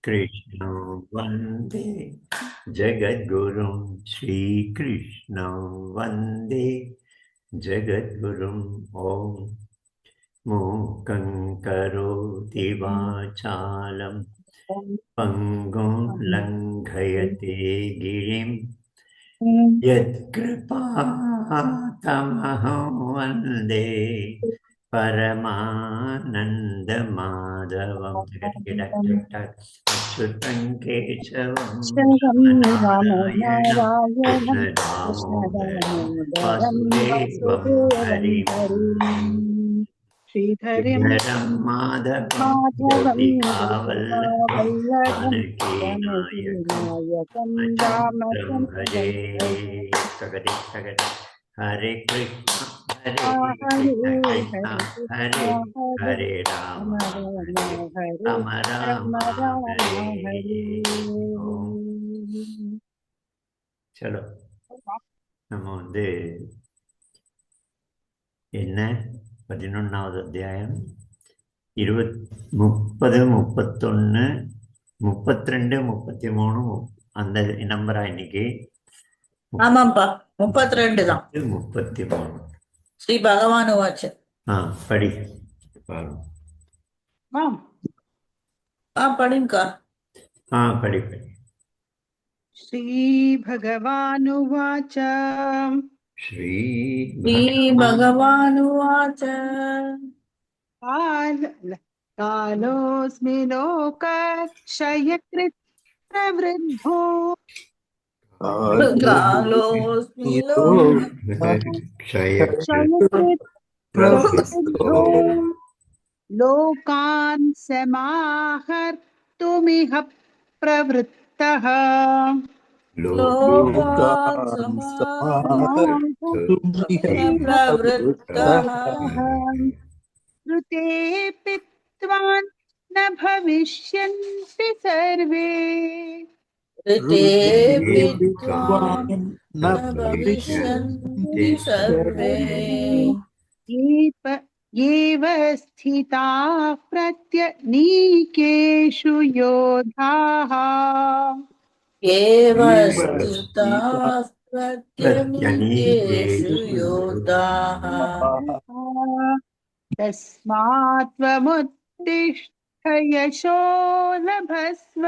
Krishna Vande Jagadgurum Shri Krishna Vande Jagadgurum Om Mukhaṁ Karoti Vācālam Pangum Langhayate Girim Yatkripātamaham Vande Paramananda Madhavam Achyutam Keshavam Ramanayana Krishna Damodaram Vasudevam Harim Sridharam Madhavam Gopikavallabham Janaki Nayakam Achyutam Bhaje Sagadi Sagadi Hare Krishna Hare Krishna Krishna Hare Hare Rama Hare Rama Rama Hare Om. சலோ நம்ம என்ன 11வது அத்தியாயம் 30 31 32 33 அந்த நம்பரா இன்னைக்கு? ஆமாப்பா 32 தான். 33 ஸ்ரீ பகவான் வாச்சு. படி படிங்கா. படி படி. ஸ்ரீ பகவானுவாச்ச ஸ்ரீ பகவானுவாச்ச காலோஸ்மி லோகக்ஷயக்ருத் பிரவருத்தோ காலோஸ்மி லோகக்ஷயக்ருத் பிரவருத்தோ லோகான் சமாஹர்த்துமிஹ பிரவருத்தः ऋतेऽपि त्वान् न भविष्यन्ति सर्वे एव स्थिताः प्रत्यनीकेषु योधाः तस्मात् त्वमुत्तिष्ठ यशो लभस्व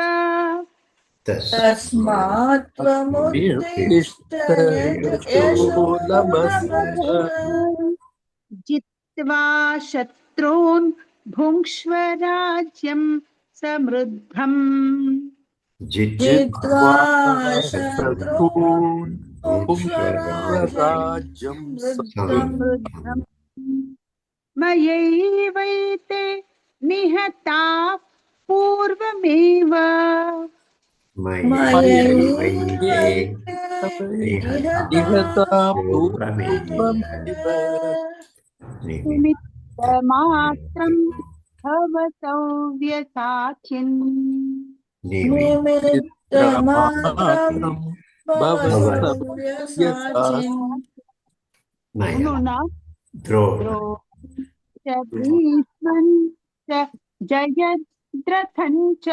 जित्वा शत्रून् भुङ्क्ष्व राज्यं समृद्धम् मयैवैते निहताः पूर्वमेव निमित्तमात्रं भवतौ व्यसाचिन् भीष्मं च जयद्रथं च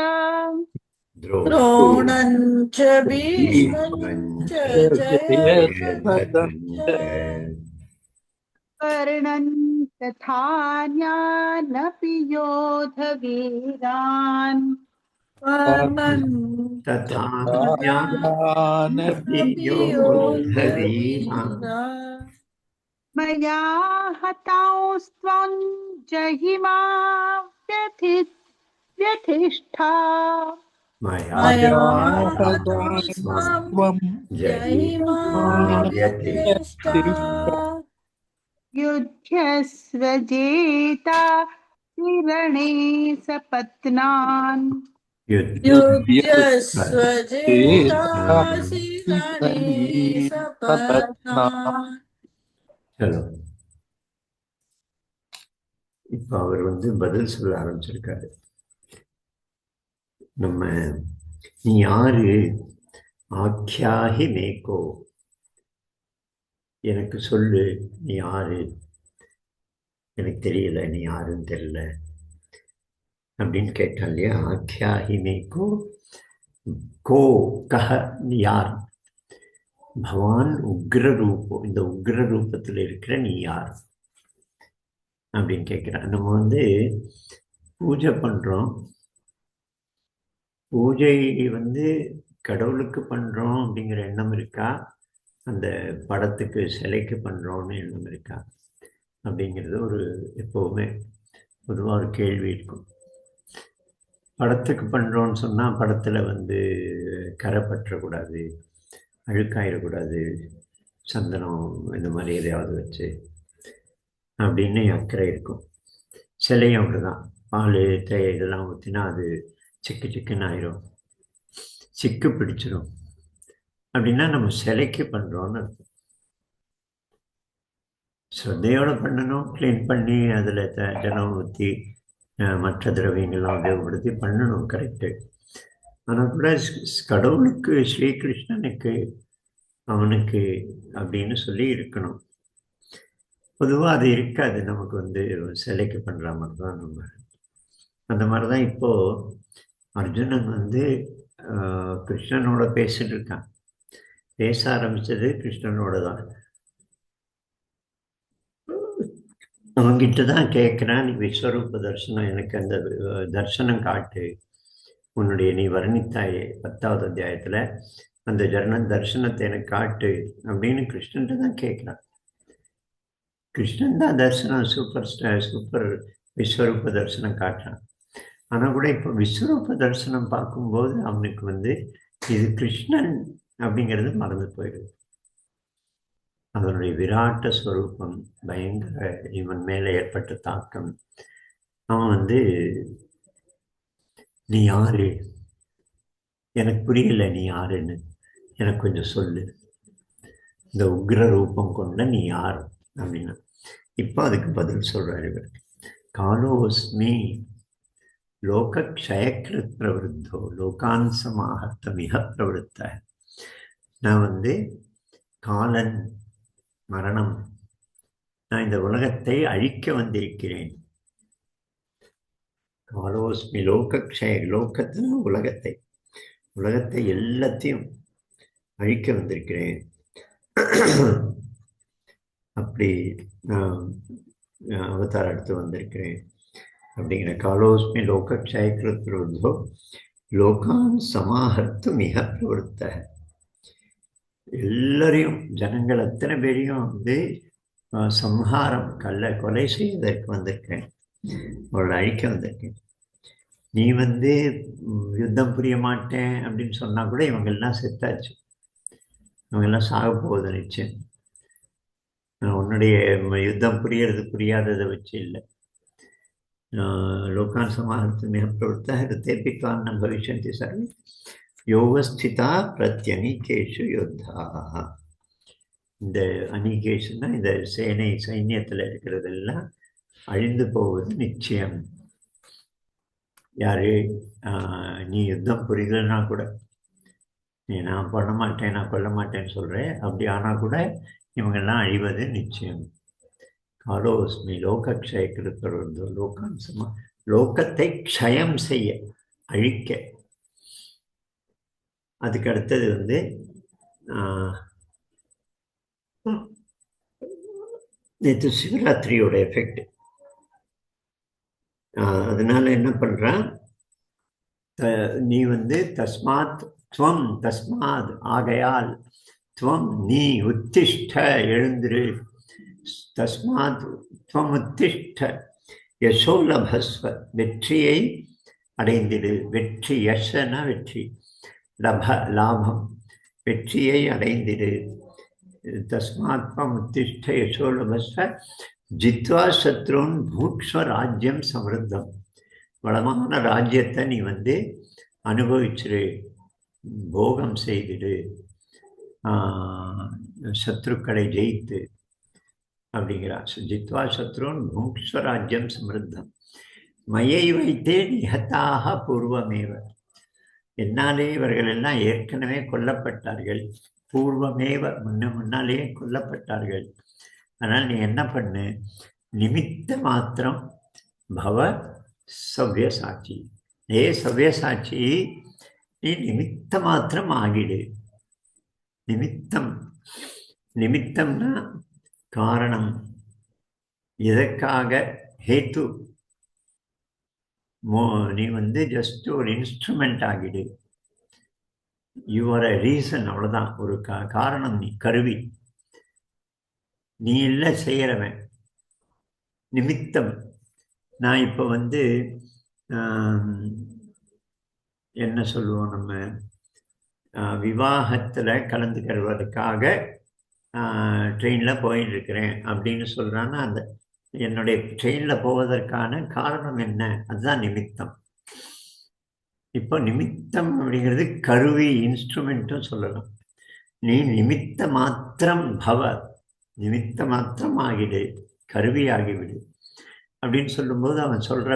द्रोणं च भीष्मं च जयद्रथं च कर्णं तथान्यानपि योधवीरान् मया हतांस्त्वं जहिमा व्यथिष्ठा युध्यस्व जेता रणे सपत्नान् இப்ப அவர் பதில் சொல்ல ஆரம்பிச்சிருக்காரு. நம்ம நீ யாரு? ஆக்யாஹி மேகோ, எனக்கு சொல்லு, நீ யாரு? எனக்கு தெரியல, நீ யாருன்னு தெரியல. அப்படின்னு கேட்டா இல்லையா? ஆக்யாஹி மேகோ கோ கஹ, யார்? பகவான் உக்ர ரூபம், இந்த உக்ர ரூபத்தில் இருக்கிற நீ யார் அப்படின்னு கேட்கிறான். நம்ம வந்து பூஜை பண்றோம். பூஜை வந்து கடவுளுக்கு பண்றோம் அப்படிங்கிற எண்ணம் இருக்கா, அந்த படத்துக்கு சிலைக்கு பண்றோம்னு எண்ணம் இருக்கா அப்படிங்கிறது ஒரு எப்பவுமே பொதுவாக ஒரு கேள்வி இருக்கும். படத்துக்கு பண்றோம்னு சொன்னா படத்துல வந்து கரை பற்றக்கூடாது, அழுக்காயிடக்கூடாது, சந்தனம் இந்த மாதிரி எதையாவது வச்சு அப்படின்னு அக்கறை இருக்கும். சிலையும் அப்படிதான், பால் தேய் இதெல்லாம் ஊற்றினா அது சிக்கு சிக்குன்னு ஆயிரும், சிக்கு பிடிச்சிடும். அப்படின்னா நம்ம சிலைக்கு பண்றோம்னு அர்த்தம். ஸ்ரத்தையோட பண்ணணும், க்ளீன் பண்ணி அதில் ஜலம் ஊற்றி மற்ற திரவியங்கள்லாம் உபயோகப்படுத்தி பண்ணணும், கரெக்டு. ஆனால் கூட கடவுளுக்கு, ஸ்ரீகிருஷ்ணனுக்கு, அவனுக்கு அப்படின்னு சொல்லி இருக்கணும். பொதுவாக அது இருக்காது. நமக்கு வந்து சிலைக்கு பண்ணுற மாதிரி தான் நம்ம. அந்த மாதிரி தான் இப்போது அர்ஜுனன் வந்து கிருஷ்ணனோட பேசிட்டு இருக்கான். பேச ஆரம்பித்தது கிருஷ்ணனோட தான். அவங்கிட்ட தான் கேட்குறான், நீ விஸ்வரூப தரிசனம், எனக்கு அந்த தரிசனம் காட்டு. உன்னுடைய நீ வர்ணித்தாயே 10வது அத்தியாயத்தில் அந்த தரிசனத்தை எனக்கு காட்டு அப்படின்னு கிருஷ்ணன்ட்ட தான் கேட்குறான். கிருஷ்ணன் தான் தரிசனம் சூப்பர் விஸ்வரூப தரிசனம் காட்டுறான். ஆனால் கூட இப்போ விஸ்வரூப தரிசனம் பார்க்கும்போது அவனுக்கு வந்து இது கிருஷ்ணன் அப்படிங்கிறது மறந்து போயிடுது. அதனுடைய விராட்ட ஸ்வரூபம், பயங்கர இவன் மேலே ஏற்பட்ட தாக்கம். அவன் வந்து நீ யாரு, எனக்கு புரியல, நீ யாருன்னு எனக்கு கொஞ்சம் சொல்லு, இந்த உக்ர ரூபம் கொண்ட நீ யார் அப்படின்னா. இப்போ அதுக்கு பதில் சொல்றாரு இவர். காலோஸ்மி லோகக்ஷயக்ருத் பிரவருத்தோ லோகான் சமாஹர்த்தமிக பிரவருத்த. நான் வந்து காலன், மரணம், நான் இந்த உலகத்தை அழிக்க வந்திருக்கிறேன். காலோஸ்மி லோகக்ஷய, லோகத்தின் உலகத்தை எல்லாத்தையும் அழிக்க வந்திருக்கிறேன். அப்படி அவதாரம் எடுத்து வந்திருக்கிறேன் அப்படிங்கிற. காலோஸ்மி லோகக்ஷயக்ருத் பிரவருத்தோ லோகான் சமாஹர்த்து மிக பிரவருத்த. எல்லாரையும், ஜனங்கள் அத்தனை பேரையும் வந்து சம்ஹாரம், கொலை செய்வதற்கு வந்திருக்கேன், அவளை அழிக்க வந்திருக்கேன். நீ வந்து யுத்தம் புரிய மாட்டேன் அப்படின்னு சொன்னா கூட இவங்கெல்லாம் செத்தாச்சு, இவங்கெல்லாம் சாக போகுது நிச்சயம். உன்னுடைய யுத்தம் புரியாததை வச்சு இல்லை. லோகான் சமாஹர்த்து மிக பிரவருத்தः ரித்தேபித்வான் ந பவிஷ்யந்தி சர்வே யோகஸ்திதா பிரத்யனிகேஷு யோத்தாः. இந்த அனிகேஷன்னா இந்த சைன்யத்தில் இருக்கிறதெல்லாம் அழிந்து போவது நிச்சயம். யாரு? நீ யுத்தம் புரியலன்னா கூட, நீ நான் பண்ண மாட்டேன், நான் கொல்ல மாட்டேன்னு சொல்கிறேன், அப்படி ஆனால் கூட இவங்கெல்லாம் அழிவது நிச்சயம். காலோஸ்மி லோகக்ஷயக்ருத் லோகான் சமா, லோகத்தை க்ஷயம் செய்ய, அழிக்க. அதுக்கு அடுத்தது வந்து நேற்று சிவராத்திரியோட எஃபெக்ட். அதனால என்ன பண்றான், நீ வந்து தஸ்மாத் துவம், தஸ்மாத் ஆகையால், துவம் நீ, உத்திஷ்ட எழுந்திரு, தஸ்மாத் துவம் உத்திஷ்ட யசோலபஸ்வ வெற்றியை அடைந்திடு. வெற்றி, யசன வெற்றி, லாபம், வெற்றியை அடைந்திடு. தஸ்மாத் துவம் உத்திஷ்ட யசோலபஸ்வ ஜித்வா சத்ருன் பூக்ஷ்வ ராஜ்யம் சமிருத்தம். வளமான ராஜ்யத்தை நீ வந்து அனுபவிச்சிரு, போகம் செய்திடு, சத்ருக்களை ஜெயித்து அப்படிங்கிறார். ஜித்வா சத்ருன் பூக்ஷ்வ ராஜ்யம் சமிருத்தம் மயை வைத்தே நிகத்தாக பூர்வமேவ. என்னாலே இவர்கள் எல்லாம் ஏற்கனவே கொல்லப்பட்டார்கள். பூர்வமேவ, முன்னாலேயே கொல்லப்பட்டார்கள். அதனால் நீ என்ன பண்ணு, நிமித்த மாத்திரம் பவ சவ்யசாட்சி. ஏ சவ்யசாட்சி, நீ நிமித்த மாத்திரம் ஆகிடு. நிமித்தம், நிமித்தம்னா காரணம். எதற்காக? ஹேத்து. நீ வந்து ஜஸ்ட் ஒரு இன்ஸ்ட்ருமெண்ட் ஆகிடு. யூ ஆர் அ ரீசன், அவ்வளோதான். ஒரு காரணம், நீ கருவி. நீ இல்லை செய்கிறவன். நிமித்தம். நான் இப்போ வந்து என்ன சொல்லுவோம், நம்ம விவாகத்தில் கலந்துக்கிறதுக்காக ட்ரெயினில் போயின்னு இருக்கிறேன் அப்படின்னு சொல்கிறான்னா, அந்த என்னுடைய ட்ரெயினில் போவதற்கான காரணம் என்ன? அதுதான் நிமித்தம். இப்போ நிமித்தம் அப்படிங்கிறது கருவி, இன்ஸ்ட்ருமெண்ட்டும் சொல்லலாம். நீ நிமித்த மாத்திரம் பவ, நிமித்த மாத்திரம் ஆகிடு, கருவி ஆகிவிடு அப்படின்னு சொல்லும்போது அவன் சொல்ற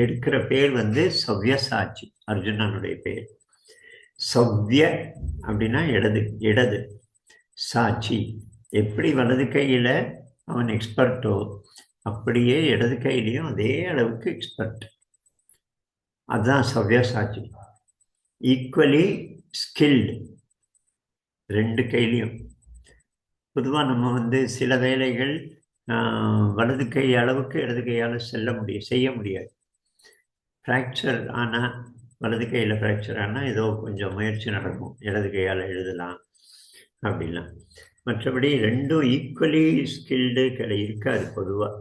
எடுக்கிற பேர் வந்து சவ்யசாட்சி, அர்ஜுனனுடைய பேர். சவ்ய அப்படின்னா இடது, இடது. சாட்சி, எப்படி வலது கையில் அவன் எக்ஸ்பர்ட்டோ அப்படியே இடது கையிலையும் அதே அளவுக்கு எக்ஸ்பர்ட். அதுதான் சவ்யசாட்சி. ஈக்குவலி ஸ்கில்டு, ரெண்டு கையிலையும். பொதுவாக நம்ம வந்து சில வேலைகள் வலது கை அளவுக்கு இடது கையால் செய்ய முடியாது. ஃப்ராக்சர் ஆனால், வலது கையில் ஃப்ராக்சர் ஆனால் ஏதோ கொஞ்சம் முயற்சி நடக்கும், இடது கையால் எழுதலாம் அப்படிலாம். மற்றபடி ரெண்டும் ஈக்குவலி ஸ்கில்டு இருக்காது பொதுவாக.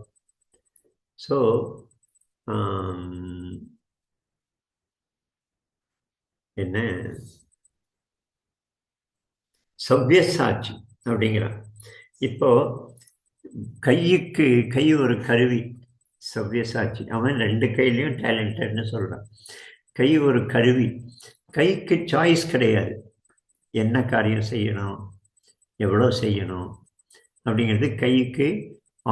ஸோ என்ன சவ்யசாட்சி அப்படிங்கிறான். இப்போ கைக்கு கை ஒரு கருவி, சவ்யசாட்சி. அவன் ரெண்டு கையிலையும் டேலண்டட்னு சொல்கிறான். கை ஒரு கருவி. கைக்கு சாய்ஸ் கிடையாது, என்ன காரியம் செய்யணும், எவ்வளோ செய்யணும் அப்படிங்கிறது கைக்கு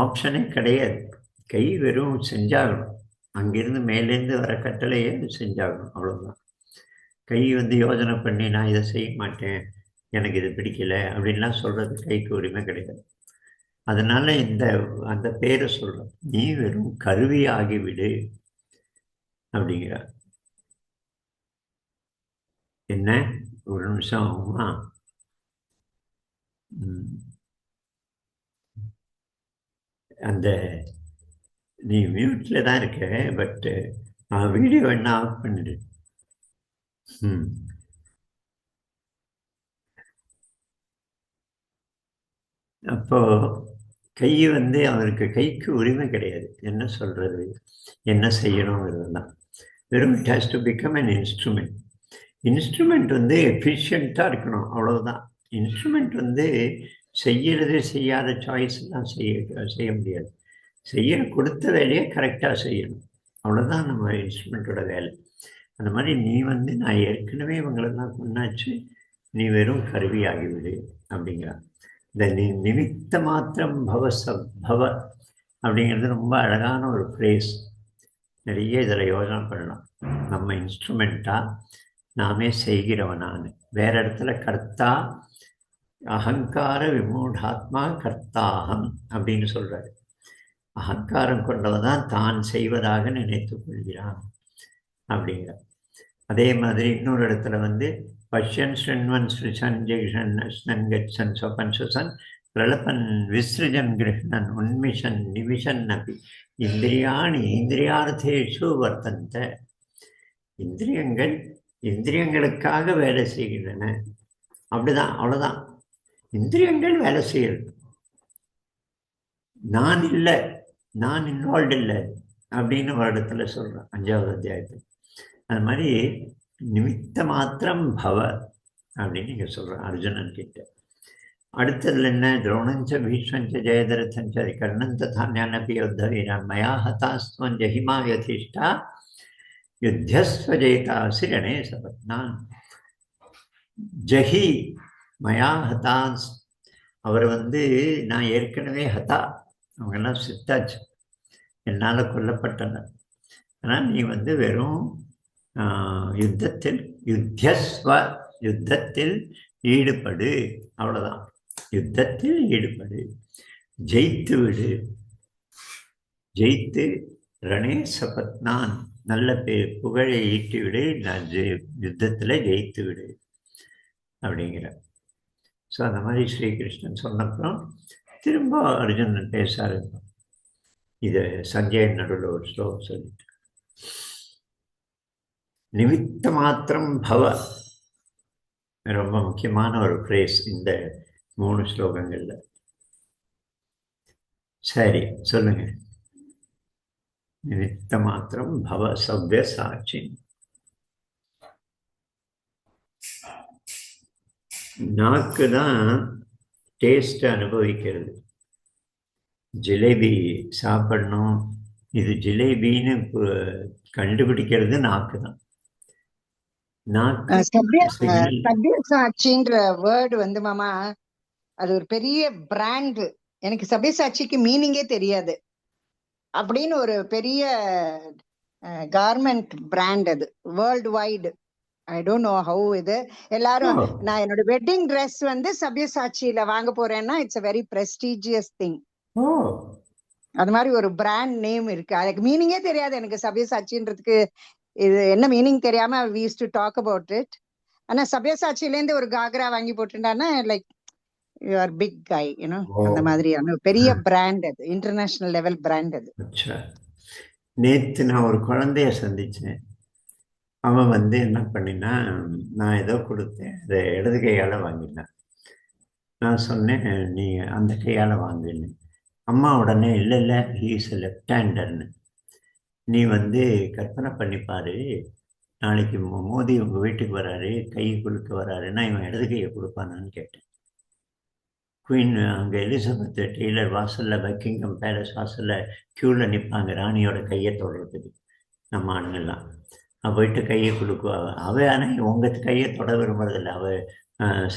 ஆப்ஷனே கிடையாது. கை வெறும் செஞ்சாகணும், அங்கிருந்து மேலேருந்து வர கட்டளையே செஞ்சாகணும், அவ்வளோதான். கை வந்து யோசனை பண்ணி நான் இதை செய்ய மாட்டேன், எனக்கு இது பிடிக்கல அப்படின்லாம் சொல்கிறது கைக்கு உரிமை கிடையாது. அதனால அந்த பேரை சொல்கிறோம், நீ வெறும் கருவி ஆகிவிடு அப்படிங்கிறார். என்ன, ஒரு நிமிஷம் ஆகுமா? அந்த நீ மியூட்டில் தான் இருக்க, பட்டு வீடியோ என்ன ஆஃப் பண்ணிடு. அப்போ கை வந்து அவருக்கு கைக்கு உரிமை கிடையாது, என்ன சொல்றது, என்ன செய்யணுங்கிறதுலாம். வெறும் it has to become an instrument. Instrument வந்து எஃபிஷியண்ட்டாக இருக்கணும், அவ்வளவுதான். இன்ஸ்ட்ருமெண்ட் வந்து செய்யறது செய்யாத சாய்ஸ்லாம் செய்ய முடியாது. கொடுத்த வேலையை கரெக்டாக செய்யணும், அவ்வளோதான் நம்ம இன்ஸ்ட்ருமெண்ட்டோட வேலை. அந்த மாதிரி நீ வந்து நான் ஏற்கனவே இவங்களெல்லாம் கொண்டாச்சு, நீ வெறும் கருவி ஆகிவிடு அப்படிங்கிறா. இந்த நிமித்த மாத்திரம் பவ அப்படிங்கிறது ரொம்ப அழகான ஒரு ஃப்ரேஸ். நிறைய இதில் யோசனை பண்ணலாம். நம்ம இன்ஸ்ட்ருமெண்ட்டாக நாமே செய்கிறவனான்னு. வேற இடத்துல கர்த்தா, அகங்கார விமூடாத்மா கர்த்தாகம் அப்படின்னு சொல்றாரு. அகங்காரம் கொண்டவன் தான் செய்வதாக நினைத்து கொள்கிறான் அப்படிங்கிற. அதே மாதிரி இன்னொரு இடத்துல வந்து பஷ்யன் ஸ்ருண்வன் ஸ்ருஷன் ஜெய்ஷன் அஸ்னன் கச்சன் சொபன் சுசன் பிரலபன் விஸ்ருஜன் கிருஷ்ணன் உன்மிஷன் நிமிஷன் அப்படி இந்திரியாணி இந்திரியார்த்தேஷு வர்த்தந்த. இந்திரியங்களுக்காக வேலை செய்கின்றன, அப்படிதான், அவ்வளோதான். இந்திரியங்கள் வேலை செய்யறது, நான் இல்லை, நான் இன்வால்வ் இல்லை அப்படின்னு ஒரு இடத்துல சொல்கிறேன் 5வது அத்தியாயத்தில். அது மாதிரி நிமித்த மாத்திரம் பவ அப்படின்னு நீங்கள் சொல்கிறேன் அர்ஜுனன் கிட்ட. அடுத்ததுல என்ன, துரோணஞ்ச பீஷ்மஞ்ச ஜெயதரதஞ்ச கர்ணன் ததா ஞானபி யுத்த வீரன் மயா ஹதாஸ்துவன் ஜஹிமா யதிஷ்டா யுத்தஸ்வ ஜெயிதாசி ரணே சபத்னான். ஜஹி மயா ஹதாஸ், அவர் வந்து நான் ஏற்கனவே ஹதா, அவங்கெல்லாம் சித்தாச்சு, என்னால் கொல்லப்பட்டனர். ஆனால் நீ வந்து வெறும் யுத்தத்தில் யுத்தத்தில் ஈடுபடு, அவ்வளோதான். யுத்தத்தில் ஈடுபடு, ஜெயித்து விடு, ஜெயித்து ரணே சபத்னான் நல்ல புகழை ஈட்டி விடு, நான் யுத்தத்தில் ஜெயித்து விடு அப்படிங்கிற. ஸோ அந்த மாதிரி ஸ்ரீகிருஷ்ணன் சொன்னப்புறம் திரும்ப அர்ஜுனன் பேச ஆரம்பிப்பான். இதை சஞ்சயன் நடுவில் ஒரு ஸ்லோகம் சொல்லிட்டு, நிமித்த மாத்திரம் பவ, ரொம்ப முக்கியமான ஒரு ஃப்ரேஸ் இந்த 3 ஸ்லோகங்கள்ல. சரி சொல்லுங்க. நிமித்த மாத்திரம் பவ சவ்ய சாட்சி. நாக்கு தான் டேஸ்ட் அனுபவிக்கிறது. ஜிலேபி சாப்பிடணும், இது ஜிலேபின்னு கண்டுபிடிக்கிறது நாக்கு தான். நாக்கு சப்யசாட்சின்ற வேர்டு வந்து மாமா, அது ஒரு பெரிய பிராண்ட். எனக்கு சப்யசாட்சிக்கு மீனிங்கே தெரியாது. அப்படின்னு ஒரு பெரிய கார்மெண்ட் பிராண்ட் அது, world wide. I don't know how. இது எல்லாரும் நான் என்னோட வெட்டிங் ட்ரெஸ் வந்து சப்யசாட்சியில வாங்க போறேன்னா it's a very prestigious thing. அது மாதிரி ஒரு பிராண்ட் நேம் இருக்கு. அதுக்கு மீனிங்கே தெரியாது எனக்கு சப்யசாட்சின்றதுக்கு. இது என்ன மீனிங் தெரியாம we used to talk about it. ஆனா சப்யசாட்சியில இருந்து ஒரு காக்ரா வாங்கி போட்டுட்டான்னா like you are big guy, you. Know மாதிரியான பெரிய பிராண்ட் அது, இன்டர்நேஷனல் லெவல் பிராண்ட் அது. நேத்து நான் ஒரு குழந்தைய சந்திச்சேன். அவன் வந்து என்ன பண்ணினா, நான் ஏதோ கொடுத்தேன், அதை இடது கையால் வாங்கினான். நான் சொன்னேன், நீ அந்த கையால் வாங்குன்னு. அம்மா உடனே இல்லை இல்லை ஹீ இஸ் எ லெஃப்ட் ஹேண்டர்னு. நீ வந்து கற்பனை பண்ணிப்பாரு, நாளைக்கு மோடி உங்கள் வீட்டுக்கு வராரு, கை குலுக்க வராருன்னா இவன் இடது கையை கொடுப்பானான்னு கேட்டேன். குயின் அங்கே எலிசபெத் டெய்லர் வாசலில், பக்கிங்ஹாம் பேலஸ் வாசலில் க்யூவில் நிற்பாங்க ராணியோட கையை தொடுறதுக்கு. நம்ம ஆளுங்கெல்லாம் போயிட்டு கையை கொடுக்குவா. அவள் ஆனால் உங்கள் கையை தொட விரும்புறதில்லை. அவள்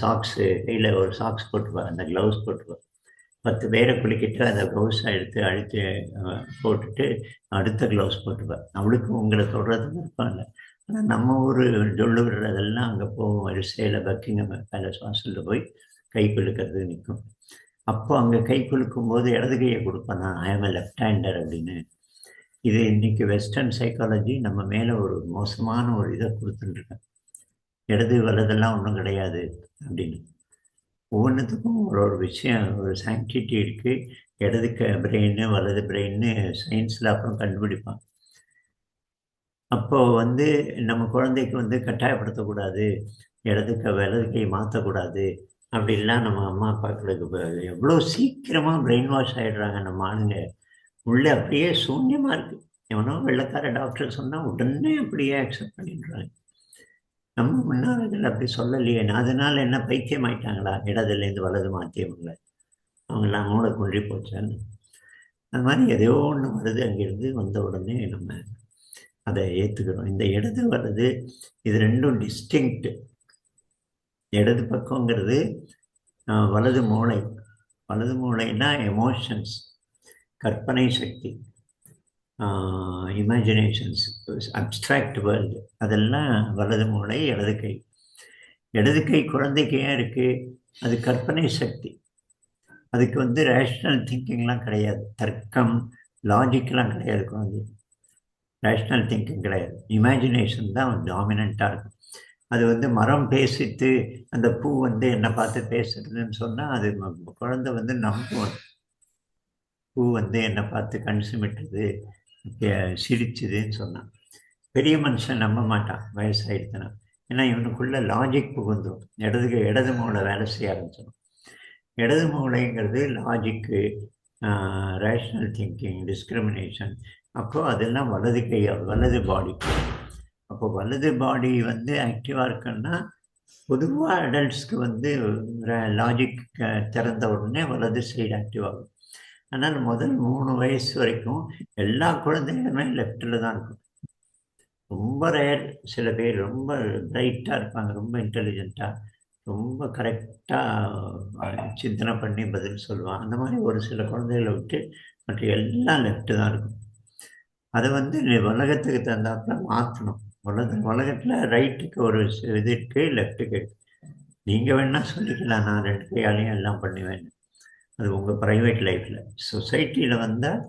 சாக்ஸு கையில் ஒரு சாக்ஸ் போட்டுவா, அந்த க்ளவுஸ் போட்டுவா. 10 பேரை குளிக்கிட்டு அந்த க்ளவுஸை எடுத்து அழித்து போட்டுட்டு அடுத்த க்ளவுஸ் போட்டுவா. அவளுக்கு உங்களை தொடுறது விருப்பம். ஆனால் நம்ம ஊர் ஜொல்லு விடுறதெல்லாம் அங்கே போகும், வரிசையில் பக்கிங்ஹாம் பேலஸ் வாசலில் போய் கை குலுக்கிறது நிற்கும். அப்போ அங்கே கை குலுக்கும் போது இடது கையை கொடுப்பேன் நான், I am a left hander அப்படின்னு. இது இன்னைக்கு வெஸ்டர்ன் சைக்காலஜி நம்ம மேலே ஒரு மோசமான ஒரு இதை கொடுத்துட்டுருக்கேன். இடது வலதெல்லாம் ஒன்றும் கிடையாது அப்படின்னு. ஒவ்வொன்றுத்துக்கும் ஒரு விஷயம், ஒரு சாங்டிட்டி இருக்குது. இடது பிரெயின் வலது பிரெயின்னு சயின்ஸில் அப்புறம் கண்டுபிடிப்பான். அப்போது வந்து நம்ம குழந்தைக்கு வந்து கட்டாயப்படுத்தக்கூடாது, வலது கை மாற்றக்கூடாது அப்படின்லாம் நம்ம அம்மா அப்பாக்களுக்கு எவ்வளோ சீக்கிரமாக பிரெயின் வாஷ் ஆகிடுறாங்க நம்ம ஆளுங்க. உள்ளே அப்படியே சூன்யமாக இருக்குது. எவனோ வெள்ளக்கார டாக்டர் சொன்னால் உடனே அப்படியே அக்செப்ட் பண்ணிடுறாங்க. நம்ம முன்னோர்கள் அப்படி சொல்லலையே. அதனால் என்ன பைத்தியம் ஆயிட்டாங்களா? இடதுலேருந்து வலது மாற்றியவங்கள அவங்களாம் மூளை குன்றி போச்சான்னு. அது மாதிரி எதையோ ஒன்று வருது, அங்கேருந்து வந்த உடனே நம்ம அதை ஏற்றுக்கிறோம். இந்த இடது வலது இது ரெண்டும் டிஸ்டிங்க்ட். இடது பக்கங்கிறது வலது மூளை. வலது மூளைன்னா எமோஷன்ஸ், கற்பனை சக்தி, இமேஜினேஷன்ஸ், அப்ட்ராக்ட் வேர்ல்டு, அதெல்லாம் வலது மூளை. இடது கை குழந்தைக்கு ஏன் இருக்குது? அது கற்பனை சக்தி. அதுக்கு வந்து ரேஷ்னல் திங்கிங்லாம் கிடையாது, தர்க்கம் லாஜிக்கெலாம் கிடையாது. குழந்தை ரேஷ்னல் திங்கிங் கிடையாது, இமேஜினேஷன் தான் டாமினண்ட்டாக இருக்கும். அது வந்து மரம் பேசிட்டு அந்த பூ வந்து என்னை பார்த்து பேசுறதுன்னு சொன்னால் அது குழந்தை வந்து நம்பும். பூ வந்து என்னை பார்த்து கண் சிமிட்டுது, சிரிச்சுதுன்னு சொன்னான். பெரிய மனுஷன் நம்ப மாட்டான் வயசாகிடுதுன்னா. ஏன்னா இவனுக்குள்ள லாஜிக் புகுந்துடும். இடது மூளை வேலை செய்ய ஆரம்பிச்சிடும். இடது மூளைங்கிறது லாஜிக்கு, ரேஷ்னல் திங்கிங், டிஸ்கிரிமினேஷன். அப்போது அதெல்லாம் வலது பாடி. அப்போ வலது பாடி வந்து ஆக்டிவாக இருக்குன்னா பொதுவாக அடல்ட்ஸ்க்கு வந்து லாஜிக் திறந்த உடனே வலது சைடு ஆக்டிவ் ஆகும். ஆனால் முதல் 3 வயசு வரைக்கும் எல்லா குழந்தைகளுமே லெஃப்டில் தான் இருக்கும். ரொம்ப ரேர். சில பேர் ரொம்ப பிரைட்டாக இருப்பாங்க, ரொம்ப இன்டெலிஜென்ட்டாக, ரொம்ப கரெக்டாக சிந்தனை பண்ணி பதில் சொல்லுவான். அந்த மாதிரி ஒரு சில குழந்தைகளை விட்டு மற்ற எல்லாம் லெஃப்ட்டு தான் இருக்கும். அதை வந்து உலகத்துக்கு தந்தாப்புல மாற்றணும். உலகத்தில் ரைட்டுக்கு ஒரு இது இருக்குது, லெஃப்ட்டுக்கு. நீங்கள் வேணால் சொல்லிக்கலாம், நான் 2 கையாலையும் எல்லாம் பண்ணுவேன். அது உங்கள் ப்ரைவேட் லைஃப்பில். சொசைட்டியில் வந்தால்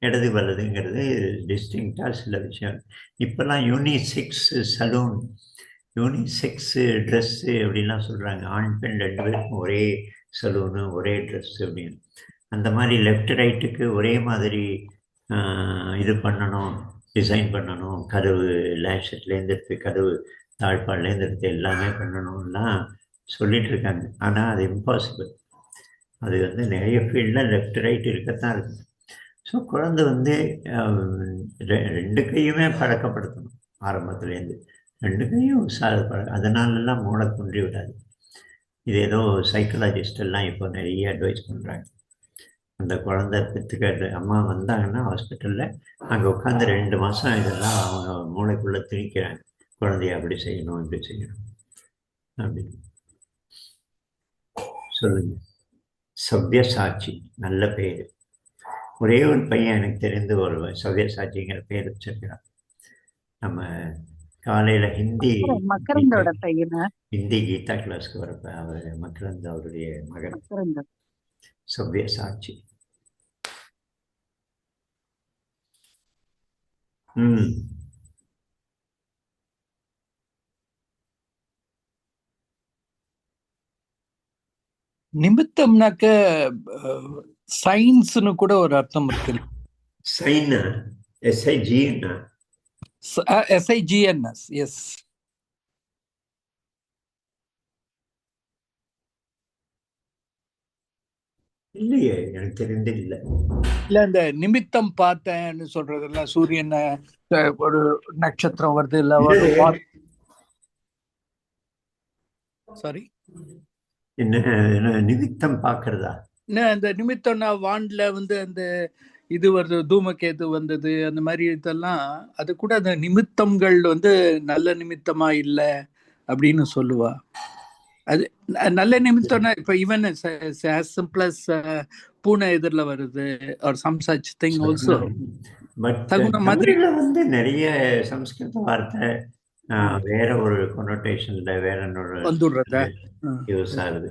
இடது வலதுங்கிறது டிஸ்டிங்க்டாக சில விஷயம். இப்போல்லாம் யூனிசெக்ஸ் சலூன், யூனிசெக்ஸ் ட்ரெஸ்ஸு அப்படின்லாம் சொல்கிறாங்க. ஆண் பெண் 2 பேருக்கும் ஒரே சலூனு, ஒரே ட்ரெஸ்ஸு அப்படின்னு. அந்த மாதிரி லெஃப்ட் ரைட்டுக்கு ஒரே மாதிரி இது பண்ணணும், டிசைன் பண்ணணும், கதவு லேஷட்லேருந்து எடுத்து கதவு தாழ்பாடுலேருந்து எடுத்து எல்லாமே பண்ணணும்லாம் சொல்லிட்டு இருக்காங்க. ஆனால் அது இம்பாசிபிள். அது வந்து நிறைய ஃபீல்டில் லெஃப்ட் ரைட் இருக்கத்தான் இருக்குது. ஸோ குழந்தை வந்து 2 கையுமே பழக்கப்படுத்தணும் ஆரம்பத்துலேருந்து. 2 கையும் அதனாலலாம் மூளை குன்றி விடாது. இது ஏதோ சைக்காலஜிஸ்ட் எல்லாம் இப்போ நிறைய அட்வைஸ் பண்ணுறாங்க. அந்த குழந்தை பெற்றுக்க அம்மா வந்தாங்கன்னா ஹாஸ்பிட்டலில் அங்கே உட்காந்து 2 மாதம் இதெல்லாம் அவங்க மூளைக்குள்ளே திணிக்கிறாங்க. குழந்தைய அப்படி செய்யணும், இப்படி செய்யணும் அப்படின்னு. சொல்லுங்க. சவ்யசாட்சி நல்ல பேர். ஒரே ஒரு பையன் எனக்கு தெரிந்து ஒரு சவ்யசாட்சிங்கிற பேர் வச்சிருக்கிறான். நம்ம காலையில் மக்கரந்தோட பையனா? ஹிந்தி கீதா கிளாஸ்க்கு வரப்ப அவர் மக்கரந்த் அவருடைய மகன் சவ்யசாட்சி. நிமித்தம்னாக்க சயின்ஸ்னு கூட ஒரு அர்த்தம் இருக்கு. Sign SIGN SIGNS. எஸ். இல்லையே, எனக்கு தெரிந்து இல்லை. இல்ல இந்த நிமித்தம் பார்த்தேன்னு சொல்றதெல்லாம் சூரியன் ஒரு நட்சத்திரம் வருது இல்ல, சாரி என்ன நிமித்தம் பார்க்கறதா? அந்த நிமித்தம்னா வான்ல வந்து அந்த இது வருது, தூமகேது வந்தது, அந்த மாதிரி இதெல்லாம் அது கூட அந்த நிமித்தங்கள் வந்து நல்ல நிமித்தமா இல்லை அப்படின்னு சொல்லுவா. அது நல்ல நிமித்தம்னா இப்ப ஈவன் as simple as பூனை எதிரில் வருது or some such thing also. But தகுந்த மாதிரி வந்து நிறைய சம்ஸ்கிருத வார்த்தை வேற ஒரு கொனோட்டேஷன்ல வேற ஒரு வந்துடுறத யூஸ் ஆகுது.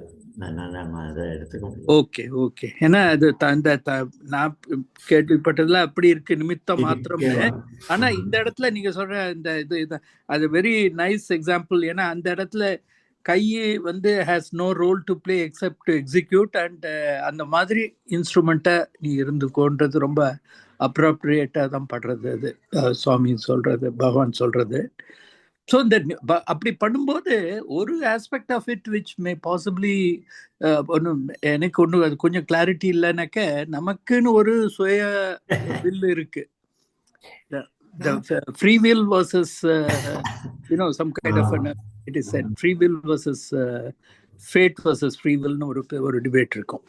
Okay okay. ஏன்னா அது நான் கேள்விப்பட்டதுல அப்படி இருக்கு, நிமித்தம் மாத்திரமே. ஆனா இந்த இடத்துல நீங்க சொல்ற இந்த இது அது வெரி நைஸ் எக்ஸாம்பிள். ஏன்னா அந்த இடத்துல கை வந்து has no role to play except to execute. And அந்த மாதிரி இன்ஸ்ட்ருமெண்ட்டை நீ இருந்துக்கோன்றது ரொம்ப அப்ரோப்ரியேட்டாக தான் படுறது. அது சுவாமி சொல்றது, பகவான் சொல்றது. ஸோ இந்த அப்படி பண்ணும்போது ஒரு aspect of it which may possibly எனக்கு ஒன்று அது கொஞ்சம் கிளாரிட்டி இல்லைனாக்க, நமக்குன்னு ஒரு சுய வில் இருக்கு. Free will versus some kind of it is said free will versus fate versus free will னு ஒரு டிபேட் இருக்கும்.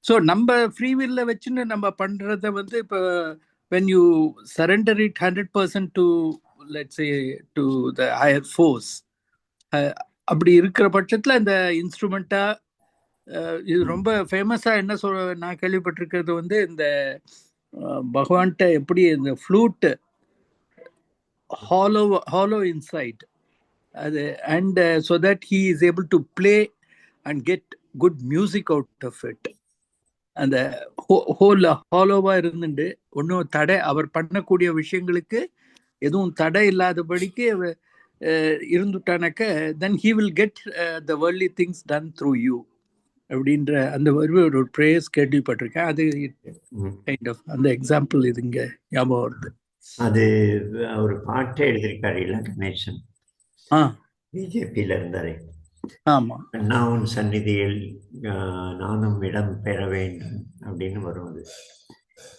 ஸோ நம்ம ஃப்ரீ வில்ல வச்சுன்னு நம்ம பண்றத வந்து இப்போ when you surrender it 100% to let's say to the higher force, அப்படி இருக்கிற பட்சத்தில் இந்த இன்ஸ்ட்ருமெண்ட்டா இது ரொம்ப ஃபேமஸாக என்ன நான் கேள்விப்பட்டிருக்கிறது வந்து இந்த பகவான்கிட்ட எப்படி இந்த ஃப்ளூட் ஹாலோ இன்சைட் அது, and so that he is able to play and get good music out of it. அந்த ஹோல் ஹாலோவா இருந்துட்டு ஒன்றும் தடை, அவர் பண்ணக்கூடிய விஷயங்களுக்கு எதுவும் தடை இல்லாதபடிக்கு இருந்துட்டானாக்க then he will get the worldly things done through you அப்படின்ற அந்த ஒரு ப்ரேயர்ஸ் கேள்விப்பட்டிருக்கேன். அது கைண்ட் ஆஃப் அந்த எக்ஸாம்பிள் இது இங்க ஞாபகம் வருது. அது ஒரு பாட்டை எழுதியிருக்காரு இல்ல கணேசன், பிஜேபியில இருந்தாரு. ஆமா, அண்ணாவின் சந்நிதியில் நானும் இடம் பெற வேண்டும் அப்படின்னு வரும். அது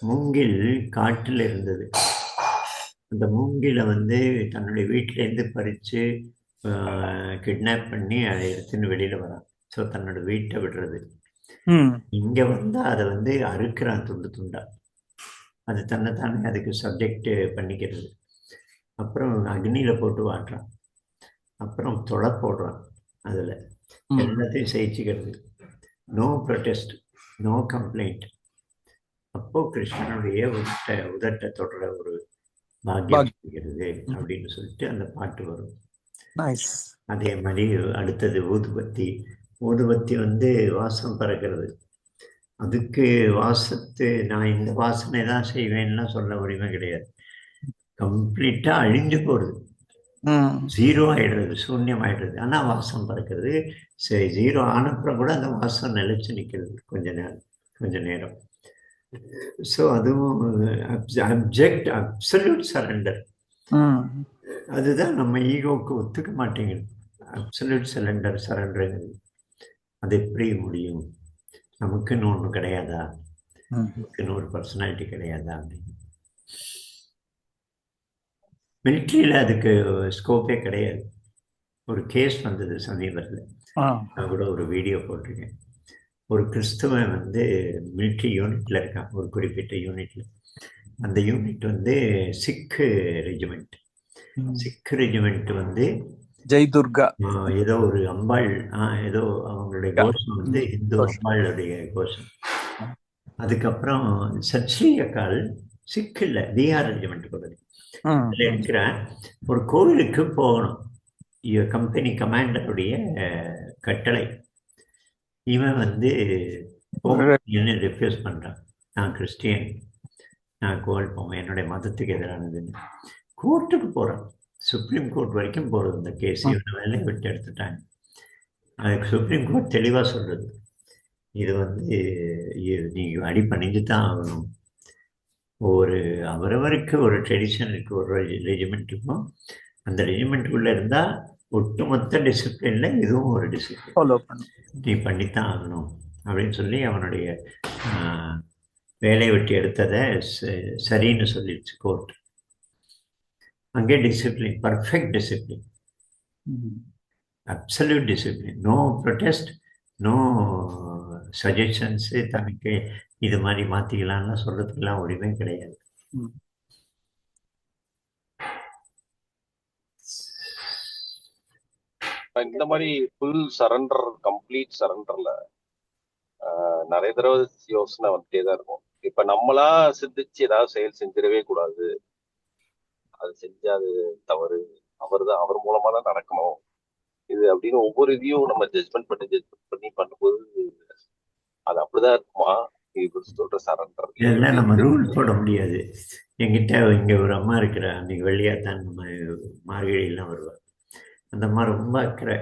மூங்கில் காட்டில் இருந்தது. அந்த மூங்கில வந்து தன்னுடைய வீட்டிலேருந்து பறித்து கிட்னாப் பண்ணி அதை எடுத்துன்னு வெளியில வரான். ஸோ தன்னோட வீட்டை விடுறது. இங்க வந்து அதை வந்து அறுக்கிறான் துண்டு துண்டா. அது தன்னைத்தானே அதுக்கு சப்ஜெக்ட் பண்ணிக்கிறது. அப்புறம் அக்னியில போட்டு வாட்டுறான். அப்புறம் தொலை போடுறான். அதில் எல்லாத்தையும் சகிச்சுக்கிறது. No protest, no complaint. அப்போ கிருஷ்ணனுடைய உதட்ட தொடர ஒரு பாக்கியம் இருக்கிறது அப்படின்னு சொல்லிட்டு அந்த பாட்டு வரும். அதே மாதிரி அடுத்தது ஊதுபத்தி. ஊதுபத்தி வந்து வாசம் பறக்கிறது. அதுக்கு நான் இந்த வாசனை தான் செய்வேன்லாம் சொல்ல உரிமை கிடையாது. கம்ப்ளீட்டா அழிஞ்சு போறது, ஜீரோ ஆயிடுறது, சூன்யம் ஆயிடுறது. ஆனா வாசம் பறக்கிறது. சரி, ஜீரோ ஆனப்புறம் கூட அந்த வாசம் நிலைச்சு நிற்கிறது கொஞ்ச நேரம். ஸோ அதுவும் அப்சல்யூட் சரண்டர். அதுதான் நம்ம ஈகோவுக்கு ஒத்துக்க மாட்டேங்குது. அப்சல்யூட் சரண்டருங்கிறது அது எப்படி முடியும்? நமக்குன்னு ஒன்று கிடையாதா? நமக்குன்னு ஒரு பர்சனாலிட்டி கிடையாதா அப்படின்னு. மிலிட்ரியில் அதுக்கு ஸ்கோப்பே கிடையாது. ஒரு கேஸ் வந்தது சமீபத்தில், நான் கூட ஒரு வீடியோ போட்டிருக்கேன். ஒரு கிறிஸ்தவன் மிலிட்ரி யூனிட்ல இருக்கான், ஒரு குறிப்பிட்ட யூனிட்ல. அந்த யூனிட் சிக்கு ரெஜிமெண்ட். சிக்கு ரெஜிமெண்ட் ஜெய் துர்கா ஏதோ ஒரு அம்பாள், ஏதோ அவங்களுடைய கோஷம் இந்து அம்பாளுடைய கோஷம். அதுக்கப்புறம் சச்ரீ அக்கால் சிக்கு இல்லை, பீகார் ரெஜிமெண்ட் கூட அதில் இருக்கிற ஒரு கோவிலுக்கு போகணும். கம்பெனி கமாண்டருடைய கட்டளை. இவன் என்ன ரிஃப்யூஸ் பண்றான். நான் கிறிஸ்டியன், நான் கோவில் போவேன், என்னுடைய மதத்துக்கு எதிரானதுன்னு கோர்ட்டுக்கு போறான். சுப்ரீம் கோர்ட் வரைக்கும் போறது இந்த கேஸ். இவனை வேலையை விட்டு எடுத்துட்டாங்க. அதுக்கு சுப்ரீம் கோர்ட் தெளிவா சொல்றது, இது நீ அடி பண்ணிட்டு தான் ஆகணும். அவரவருக்கு ஒரு ட்ரெடிஷன் இருக்கு, ஒரு ரெஜிமெண்ட் இருக்கும். அந்த ரெஜிமெண்ட்டுக்குள்ள இருந்தா ஒட்டுமொத்த டிசிப்ளின்ல இதுவும் ஒரு டிசிப்ளின், நீ பண்ணித்தான் ஆகணும் அப்படின்னு சொல்லி அவனுடைய வேலையை விட்டு எடுத்ததை சரின்னு சொல்லிடுச்சு கோர்ட். அங்கே discipline, perfect discipline, absolute discipline. No protest, no suggestions, தனக்கு இது மாதிரி மாற்றிக்கலாம்லாம் சொல்றதுக்கெல்லாம் உரிமை கிடையாது. இந்த மாதிரி ஃபுல் சரண்டர், கம்ப்ளீட் சரண்டர்ல நிறைய தடவை யோசனை வந்துட்டே தான் இருக்கும். இப்ப நம்மளா சிந்திச்சு ஏதாவது செயல் செஞ்சிடவே கூடாது. அது செஞ்சா அது தவறு, அவர் மூலமா தான் நடக்கணும் இது அப்படின்னு ஒவ்வொரு இதையும் நம்ம ஜட்ஜ்மெண்ட் பண்ணி பண்ணும்போது அது அப்படிதான் இருக்குமா? சொல்ற சரண்டர் இதெல்லாம் நம்ம ரூல் போட முடியாது. என்கிட்ட இங்க ஒரு அம்மா இருக்கிற, அன்னைக்கு வெள்ளியாத்தான் நம்ம மார்கழியெல்லாம் வருவார். அந்த அம்மா ரொம்ப அக்கறை.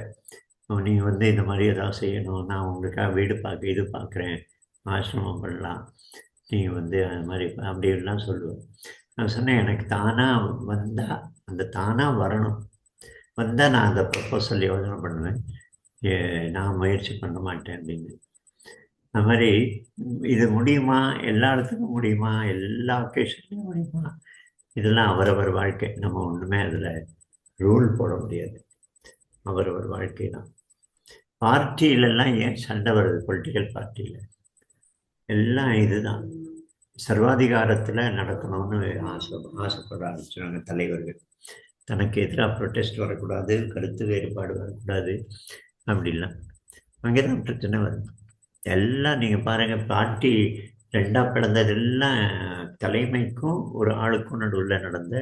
நீங்க இந்த மாதிரி ஏதாவது செய்யணும், நான் உங்களுக்காக வீடு இது பார்க்குறேன், ஆசிரமம் பண்ணலாம், நீங்க அது மாதிரி அப்படின்லாம் சொல்லுவேன். நான் சொன்னேன், எனக்கு தானா வந்தா, அந்த தானா வரணும், வந்தா நான் அந்த ப்ரப்போசல் யோசனை பண்ணுவேன், நான் முயற்சி பண்ண மாட்டேன் அப்படின்னு. அது மாதிரி இது முடியுமா? எல்லா இடத்துக்கும் முடியுமா? எல்லா ஒகேஷன்லையும் முடியுமா? இதெல்லாம் அவரவர் வாழ்க்கை. நம்ம ஒன்றுமே அதில் ரூல் போட முடியாது. அவரவர் வாழ்க்கை தான். பார்ட்டியிலெல்லாம் ஏன் சண்டை வருது? பொலிட்டிக்கல் பார்ட்டியில் எல்லாம் இதுதான், சர்வாதிகாரத்தில் நடக்கணும்னு ஆசைப்பட ஆரம்பிச்சுறாங்க தலைவர்கள். தனக்கு எதிராக ப்ரொட்டஸ்ட் வரக்கூடாது, கருத்து வேறுபாடு வரக்கூடாது, அப்படிலாம். அங்கே தான் பிரச்சனை வருது. எல்லாம் நீங்கள் பாருங்கள், பார்ட்டி ரெண்டாக பிளந்ததெல்லாம் தலைமைக்கும் ஒரு ஆளுக்கும் நடுவில் நடந்த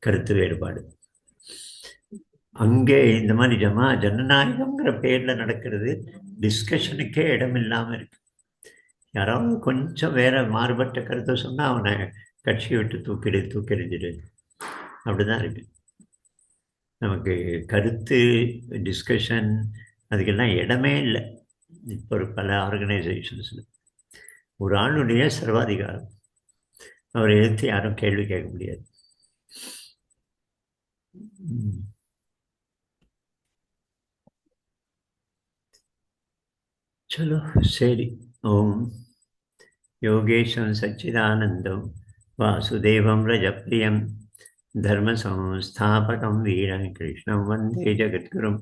கருத்து வேறுபாடு. அங்கே இந்த மாதிரி ஜனநாயகம்ங்கிற பேரில் நடக்கிறது, டிஸ்கஷனுக்கே இடம் இல்லாமல் இருக்கு. யாராவது கொஞ்சம் வேற மாறுபட்ட கருத்தை சொன்னால் அவனை கட்சியை விட்டு தூக்கெறிஞ்சிடு, அப்படிதான் இருக்கு. நமக்கு கருத்து டிஸ்கஷன் அதுக்கெல்லாம் இடமே இல்லை இப்போ ஒரு பல ஆர்கனைசேஷன்ஸில். ஒரு ஆளுடைய சர்வாதிகாரம், அவரை எதிர்த்து யாரும் கேள்வி கேட்க முடியாது. चलो சரி. ஓம் யோகேஷம் சச்சிதானந்தம் வாசுதேவம் ரஜப்ரியம் தர்ம சம்ஸ்தாபகம் வீரம் கிருஷ்ணம் வந்தே ஜகத்குரும்.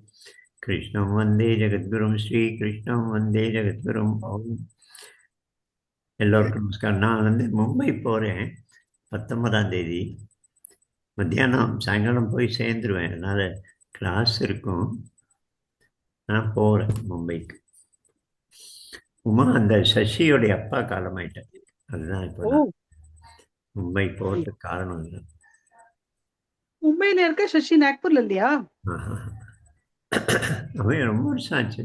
கிருஷ்ணம் வந்தே ஜகத்குரும். ஸ்ரீ கிருஷ்ணம் வந்தே ஜகத்குரும். ஓம். எல்லோருக்கும் நமஸ்காரம். நான் மும்பை போகிறேன் 19ஆம் தேதி மத்தியானம், சாயங்காலம் போய் சேர்ந்துருவேன். அதனால் கிளாஸ் இருக்கும். நான் போகிறேன் மும்பைக்கு. உமா, அந்த சசியோடைய அப்பா காலமாயிட்டார். அதுதான் இப்போ மும்பை போகிறதுக்கு காரணம் இல்லை. மும்பையில இருக்க சசி நாக்பூர்ல இல்லையா? அவன் ரொம்ப வருஷம் ஆச்சு,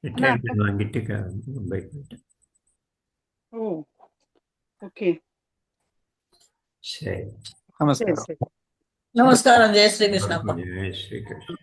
ரிட்டையர்மெண்ட் வாங்கிட்டு மும்பை போயிட்டேன். ஓ ஓகே சரி சரி நமஸ்காரம். சரி நமஸ்காரம். ஜெய் ஸ்ரீ கிருஷ்ணப்பா. ஜெய் ஸ்ரீ கிருஷ்ண.